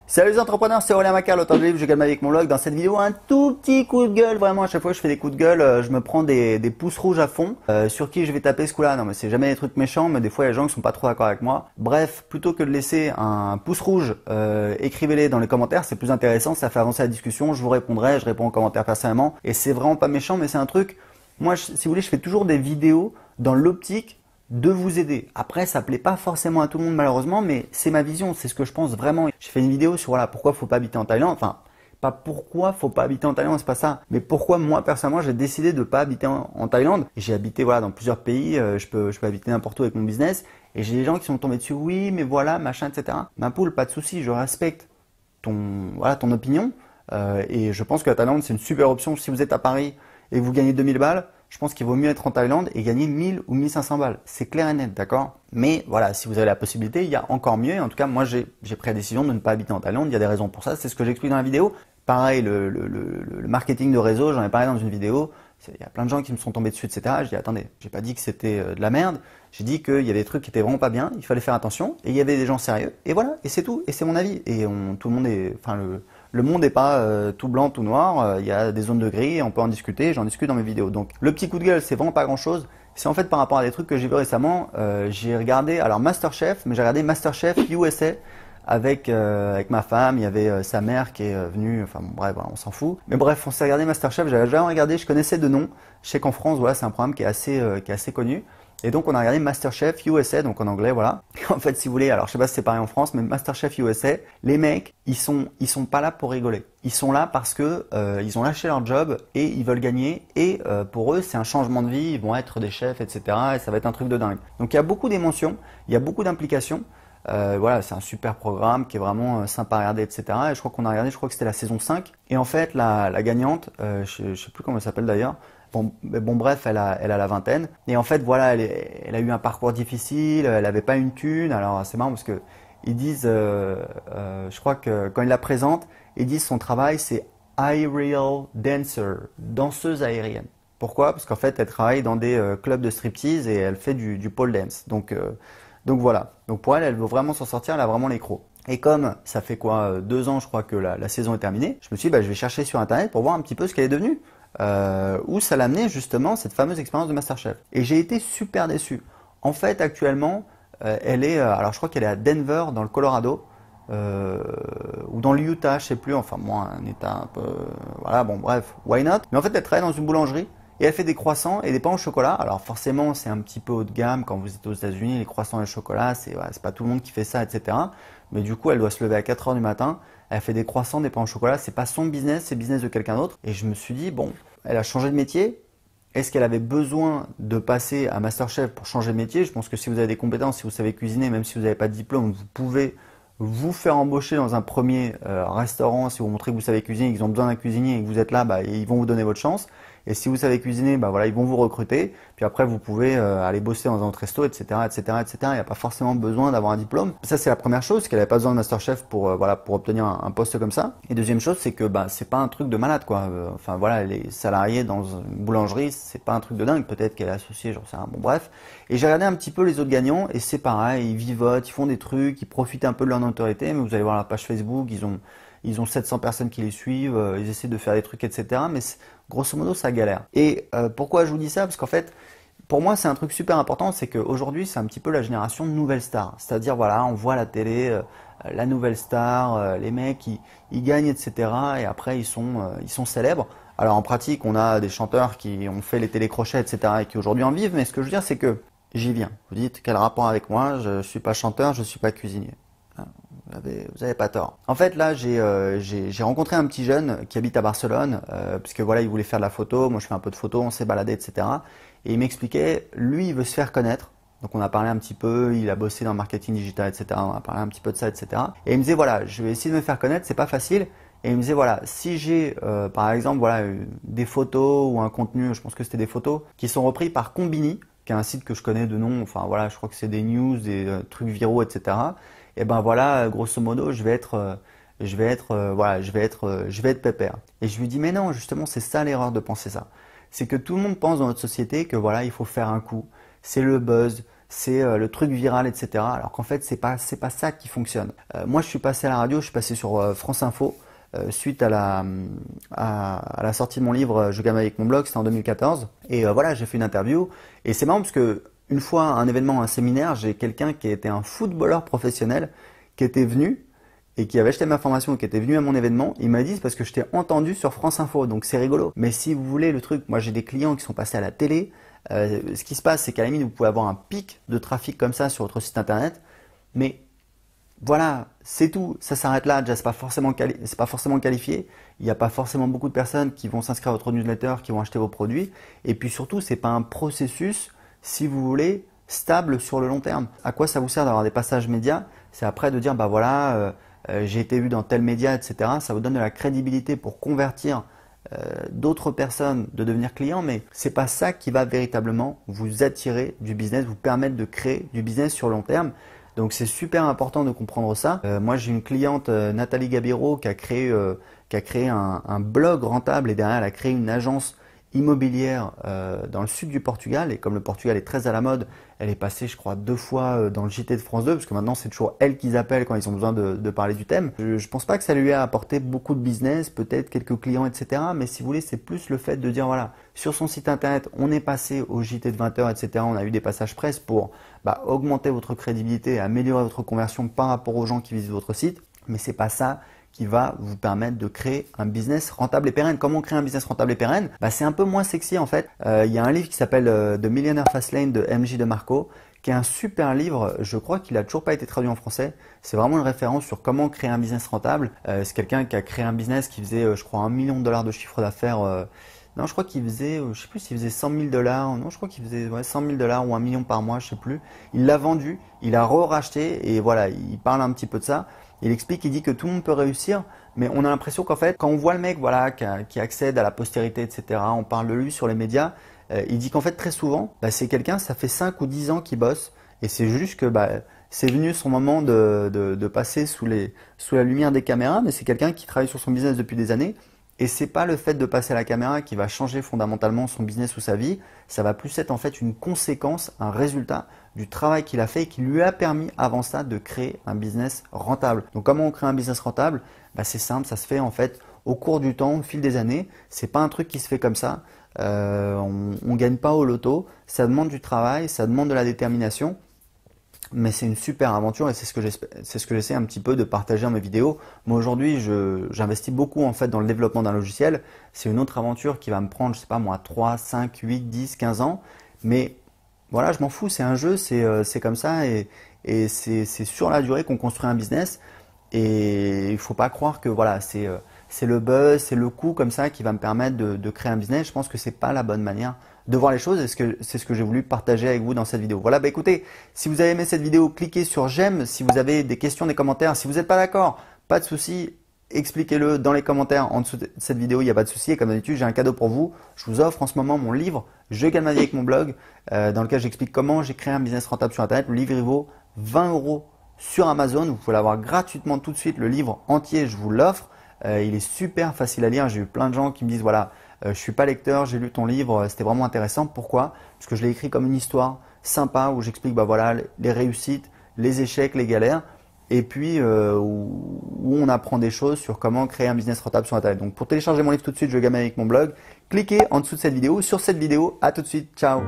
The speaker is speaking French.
Salut les entrepreneurs, c'est Aurélien Macar, l'auteur du livre Je gagne ma vie avec mon blog. Dans cette vidéo, un tout petit coup de gueule. Vraiment, à chaque fois que je fais des coups de gueule, je me prends des pouces rouges à fond. Sur qui je vais taper ce coup-là? Non, mais c'est jamais des trucs méchants, mais des fois, il y a des gens qui sont pas trop d'accord avec moi. Bref, plutôt que de laisser un pouce rouge, écrivez-les dans les commentaires. C'est plus intéressant, ça fait avancer la discussion. Je vous répondrai, je réponds aux commentaires personnellement. Et c'est vraiment pas méchant, mais c'est un truc. Moi, si vous voulez, je fais toujours des vidéos dans l'optique de vous aider. Après, ça plaît pas forcément à tout le monde malheureusement, mais c'est ma vision, c'est ce que je pense vraiment. J'ai fait une vidéo sur voilà pourquoi faut pas habiter en Thaïlande. Enfin, pas pourquoi faut pas habiter en Thaïlande, c'est pas ça, mais pourquoi moi personnellement j'ai décidé de pas habiter en Thaïlande. J'ai habité voilà dans plusieurs pays, je peux habiter n'importe où avec mon business. Et j'ai des gens qui sont tombés dessus, oui, mais voilà, machin, etc. Ma poule, pas de souci, je respecte ton opinion. Et je pense que la Thaïlande c'est une super option si vous êtes à Paris et que vous gagnez 2000 balles. Je pense qu'il vaut mieux être en Thaïlande et gagner 1000 ou 1500 balles. C'est clair et net, d'accord? Mais voilà, si vous avez la possibilité, il y a encore mieux. En tout cas, moi, j'ai pris la décision de ne pas habiter en Thaïlande. Il y a des raisons pour ça. C'est ce que j'explique dans la vidéo. Pareil, le marketing de réseau, j'en ai parlé dans une vidéo. Il y a plein de gens qui me sont tombés dessus, etc. Je dis, attendez, j'ai pas dit que c'était de la merde. J'ai dit qu'il y avait des trucs qui étaient vraiment pas bien. Il fallait faire attention. Et il y avait des gens sérieux. Et voilà, et c'est tout. Et c'est mon avis. Et tout le monde est, enfin, le monde n'est pas tout blanc, tout noir. Il y a des zones de gris, on peut en discuter. J'en discute dans mes vidéos. Donc, le petit coup de gueule, c'est vraiment pas grand chose. C'est en fait par rapport à des trucs que j'ai vu récemment. J'ai regardé, alors Masterchef, mais j'ai regardé Masterchef USA avec ma femme. Il y avait sa mère qui est venue. Enfin, bon, bref, voilà, on s'en fout. Mais bref, on s'est regardé Masterchef. J'avais jamais regardé, je connaissais de nom. Je sais qu'en France, voilà, c'est un programme qui est assez connu. Et donc on a regardé Masterchef USA, donc en anglais, voilà. En fait, si vous voulez, alors je sais pas si c'est pareil en France, mais Masterchef USA, les mecs, ils sont pas là pour rigoler. Ils sont là parce que ils ont lâché leur job et ils veulent gagner. Et pour eux, c'est un changement de vie. Ils vont être des chefs, etc. Et ça va être un truc de dingue. Donc il y a beaucoup d'émotions, il y a beaucoup d'implications. Voilà, c'est un super programme qui est vraiment sympa à regarder, etc. Et je crois qu'on a regardé, je crois que c'était la saison 5. Et en fait, la gagnante, je sais plus comment elle s'appelle d'ailleurs. Bon, bref, elle a la vingtaine. Et en fait, voilà, elle a eu un parcours difficile, elle n'avait pas une thune. Alors, c'est marrant parce que ils disent, je crois que quand ils la présentent, ils disent son travail, c'est aerial dancer, danseuse aérienne. Pourquoi? Parce qu'en fait, elle travaille dans des clubs de striptease et elle fait du pole dance. Donc voilà. Donc pour elle, elle veut vraiment s'en sortir, elle a vraiment les crocs. Et comme ça fait quoi, 2 ans, je crois que la saison est terminée, je me suis dit, bah, je vais chercher sur internet pour voir un petit peu ce qu'elle est devenue. Où ça l'a amené justement cette fameuse expérience de Masterchef. Et j'ai été super déçu. En fait, actuellement, elle est, alors je crois qu'elle est à Denver, dans le Colorado, ou dans l'Utah, je sais plus. Enfin, moi, un état un peu, voilà, bon, bref, why not? Mais en fait, elle travaille dans une boulangerie. Et elle fait des croissants et des pains au chocolat. Alors forcément, c'est un petit peu haut de gamme quand vous êtes aux États-Unis. Les croissants et le chocolat, c'est pas tout le monde qui fait ça, etc. Mais du coup, elle doit se lever à 4 heures du matin. Elle fait des croissants, des pains au chocolat. C'est pas son business, c'est le business de quelqu'un d'autre. Et je me suis dit, bon, elle a changé de métier. Est-ce qu'elle avait besoin de passer à Masterchef pour changer de métier? Je pense que si vous avez des compétences, si vous savez cuisiner, même si vous n'avez pas de diplôme, vous pouvez vous faire embaucher dans un premier restaurant. Si vous montrez que vous savez cuisiner, qu'ils ont besoin d'un cuisinier et que vous êtes là, bah, ils vont vous donner votre chance. Et si vous savez cuisiner, bah voilà, ils vont vous recruter. Puis après, vous pouvez aller bosser dans un autre resto, etc., etc., etc. Il n'y a pas forcément besoin d'avoir un diplôme. Ça, c'est la première chose, c'est qu'elle n'avait pas besoin de Masterchef pour voilà, pour obtenir un poste comme ça. Et deuxième chose, c'est que bah c'est pas un truc de malade, quoi. Enfin voilà, les salariés dans une boulangerie, c'est pas un truc de dingue. Peut-être qu'elle est associée, j'en sais rien. Bon bref. Et j'ai regardé un petit peu les autres gagnants et c'est pareil, ils vivotent, ils font des trucs, ils profitent un peu de leur notoriété. Mais vous allez voir la page Facebook, ils ont 700 personnes qui les suivent, ils essaient de faire des trucs, etc. Mais grosso modo, ça galère. Et pourquoi je vous dis ça? Parce qu'en fait, pour moi, c'est un truc super important, c'est qu'aujourd'hui, c'est un petit peu la génération de nouvelles stars. C'est-à-dire, voilà, on voit à la télé la nouvelle star, les mecs, ils gagnent, etc. Et après, ils sont célèbres. Alors en pratique, on a des chanteurs qui ont fait les télécrochets, etc. et qui aujourd'hui en vivent. Mais ce que je veux dire, c'est que j'y viens. Vous dites, quel rapport avec moi? Je suis pas chanteur, je suis pas cuisinier. Vous avez pas tort. En fait, là, j'ai rencontré un petit jeune qui habite à Barcelone, puisque voilà, il voulait faire de la photo. Moi, je fais un peu de photo, on s'est baladé, etc. Et il m'expliquait, lui, il veut se faire connaître. Donc, on a parlé un petit peu, il a bossé dans le marketing digital, etc. On a parlé un petit peu de ça, etc. Et il me disait, voilà, je vais essayer de me faire connaître, c'est pas facile. Et il me disait, voilà, si j'ai, par exemple, voilà, des photos ou un contenu, je pense que c'était des photos, qui sont repris par Combini, qui est un site que je connais de nom, enfin voilà, je crois que c'est des news, des trucs viraux, etc. Et ben voilà, grosso modo, voilà, je vais être pépère. Et je lui dis, mais non, justement, c'est ça l'erreur de penser ça. C'est que tout le monde pense dans notre société que voilà, il faut faire un coup. C'est le buzz, c'est le truc viral, etc. Alors qu'en fait, c'est pas ça qui fonctionne. Moi, je suis passé à la radio, je suis passé sur France Info suite à la sortie de mon livre Je gagne avec mon blog, c'était en 2014. Et voilà, j'ai fait une interview. Et c'est marrant parce que une fois, un événement, un séminaire, j'ai quelqu'un qui était un footballeur professionnel qui était venu et qui avait acheté ma formation, qui était venu à mon événement. Il m'a dit c'est parce que je t'ai entendu sur France Info, donc c'est rigolo. Mais si vous voulez le truc, moi j'ai des clients qui sont passés à la télé. Ce qui se passe, c'est qu'à la limite, vous pouvez avoir un pic de trafic comme ça sur votre site internet, mais voilà, c'est tout, ça s'arrête là. Déjà, c'est pas forcément qualifié. Il n'y a pas forcément beaucoup de personnes qui vont s'inscrire à votre newsletter, qui vont acheter vos produits. Et puis surtout, c'est pas un processus, si vous voulez, stable sur le long terme. À quoi ça vous sert d'avoir des passages médias? C'est après de dire, bah voilà, j'ai été vu dans tel média, etc. Ça vous donne de la crédibilité pour convertir d'autres personnes, de devenir clients, mais c'est pas ça qui va véritablement vous attirer du business, vous permettre de créer du business sur le long terme. Donc c'est super important de comprendre ça. Moi j'ai une cliente, Nathalie Gabiro, qui a créé un blog rentable et derrière elle a créé une agence immobilière dans le sud du Portugal. Et comme le Portugal est très à la mode, elle est passée je crois 2 fois dans le JT de France 2, parce que maintenant c'est toujours elle qu'ils appellent quand ils ont besoin de parler du thème. Je pense pas que ça lui a apporté beaucoup de business, peut-être quelques clients, etc. Mais si vous voulez, c'est plus le fait de dire voilà, sur son site internet, on est passé au JT de 20h, etc. On a eu des passages presse pour augmenter votre crédibilité, améliorer votre conversion par rapport aux gens qui visitent votre site. Mais c'est pas ça qui va vous permettre de créer un business rentable et pérenne. Comment créer un business rentable et pérenne? C'est un peu moins sexy en fait. Il y a un livre qui s'appelle The Millionaire Fastlane de MJ DeMarco, qui est un super livre. Je crois qu'il a toujours pas été traduit en français. C'est vraiment une référence sur comment créer un business rentable. C'est quelqu'un qui a créé un business qui faisait, je crois, $1 million de chiffre d'affaires. Non, je crois qu'il faisait, je sais plus s'il faisait $100 000. Non, je crois qu'il faisait $100 000 ou 1 million par mois, je sais plus. Il l'a vendu, il a re-racheté et voilà, il parle un petit peu de ça. Il explique, il dit que tout le monde peut réussir, mais on a l'impression qu'en fait, quand on voit le mec voilà, qui accède à la postérité, etc., on parle de lui sur les médias, il dit qu'en fait très souvent, c'est quelqu'un, ça fait 5 ou 10 ans qu'il bosse, et c'est juste que c'est venu son moment de passer sous la lumière des caméras, mais c'est quelqu'un qui travaille sur son business depuis des années. Et c'est pas le fait de passer à la caméra qui va changer fondamentalement son business ou sa vie, ça va plus être en fait une conséquence, un résultat du travail qu'il a fait et qui lui a permis avant ça de créer un business rentable. Donc comment on crée un business rentable? C'est simple, ça se fait en fait au cours du temps, au fil des années. C'est pas un truc qui se fait comme ça. On gagne pas au loto. Ça demande du travail, ça demande de la détermination. Mais c'est une super aventure et c'est ce que j'essaie un petit peu de partager dans mes vidéos. Moi aujourd'hui, j'investis beaucoup en fait dans le développement d'un logiciel. C'est une autre aventure qui va me prendre, je sais pas moi, 3, 5, 8, 10, 15 ans. Mais voilà, je m'en fous, c'est un jeu, c'est comme ça et c'est sur la durée qu'on construit un business. Et il faut pas croire que voilà, c'est le buzz, c'est le coup comme ça qui va me permettre de créer un business. Je pense que c'est pas la bonne manière de voir les choses et c'est ce que j'ai voulu partager avec vous dans cette vidéo. Voilà, écoutez, si vous avez aimé cette vidéo, cliquez sur j'aime. Si vous avez des questions, des commentaires, si vous n'êtes pas d'accord, pas de souci, expliquez-le dans les commentaires en dessous de cette vidéo, il n'y a pas de souci. Et comme d'habitude, j'ai un cadeau pour vous. Je vous offre en ce moment mon livre Je gagne ma vie avec mon blog, dans lequel j'explique comment j'ai créé un business rentable sur Internet. Le livre il vaut 20 € sur Amazon. Vous pouvez l'avoir gratuitement tout de suite. Le livre entier, je vous l'offre. Il est super facile à lire. J'ai eu plein de gens qui me disent voilà, je suis pas lecteur, j'ai lu ton livre, c'était vraiment intéressant. Pourquoi? Parce que je l'ai écrit comme une histoire sympa où j'explique voilà, les réussites, les échecs, les galères. Et puis où on apprend des choses sur comment créer un business rentable sur Internet. Donc pour télécharger mon livre tout de suite, je gagne avec mon blog, cliquez en dessous de cette vidéo, sur cette vidéo. À tout de suite, ciao.